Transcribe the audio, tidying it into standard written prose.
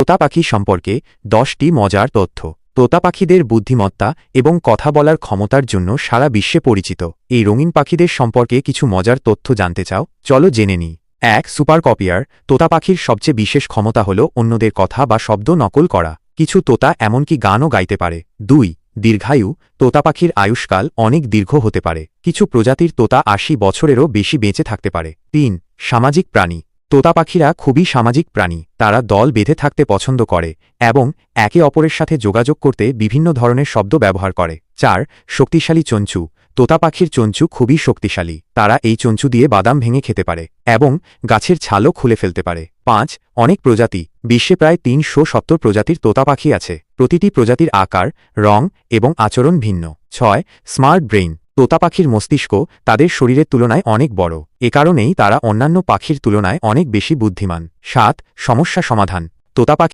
তোতা পাখি সম্পর্কে 10টি মজার তথ্য। তোতা পাখিদের বুদ্ধিমত্তা এবং কথা বলার ক্ষমতার জন্য সারা বিশ্বে পরিচিত। এই রঙিন পাখিদের সম্পর্কে কিছু মজার তথ্য জানতে চাও? চলো জেনে নিই। 1. Super copier. তোতা পাখির সবচেয়ে বিশেষ ক্ষমতা হল অন্যদের কথা বা শব্দ নকল করা। কিছু তোতা এমনকি গানও গাইতে পারে। 2. দীর্ঘায়ু। তোতা পাখির আয়ুষ্কাল অনেক দীর্ঘ হতে পারে। কিছু প্রজাতির তোতা 80 বছরেরও বেশি বেঁচে থাকতে পারে। 3. সামাজিক প্রাণী। তোতা পাখিরা খুবই সামাজিক প্রাণী। তারা দল বেঁধে থাকতে পছন্দ করে এবং একে অপরের সাথে যোগাযোগ করতে বিভিন্ন ধরনের শব্দ ব্যবহার করে। 4. শক্তিশালী চঞ্চু। তোতা পাখির চঞ্চু খুবই শক্তিশালী। তারা এই চঞ্চু দিয়ে বাদাম ভেঙে খেতে পারে এবং গাছের ছালও খুলে ফেলতে পারে। 5. অনেক প্রজাতি। বিশ্বে প্রায় 370 প্রজাতির তোতা পাখি আছে। প্রতিটি প্রজাতির আকার, রং এবং আচরণ ভিন্ন। 6. Smart brain. তোতা পাখির মস্তিষ্ক তাদের শরীরের তুলনায় অনেক বড়। এ কারণেই তারা অন্যান্য পাখির তুলনায় অনেক বেশি বুদ্ধিমান। 7. সমস্যা সমাধান। তোতা পাখি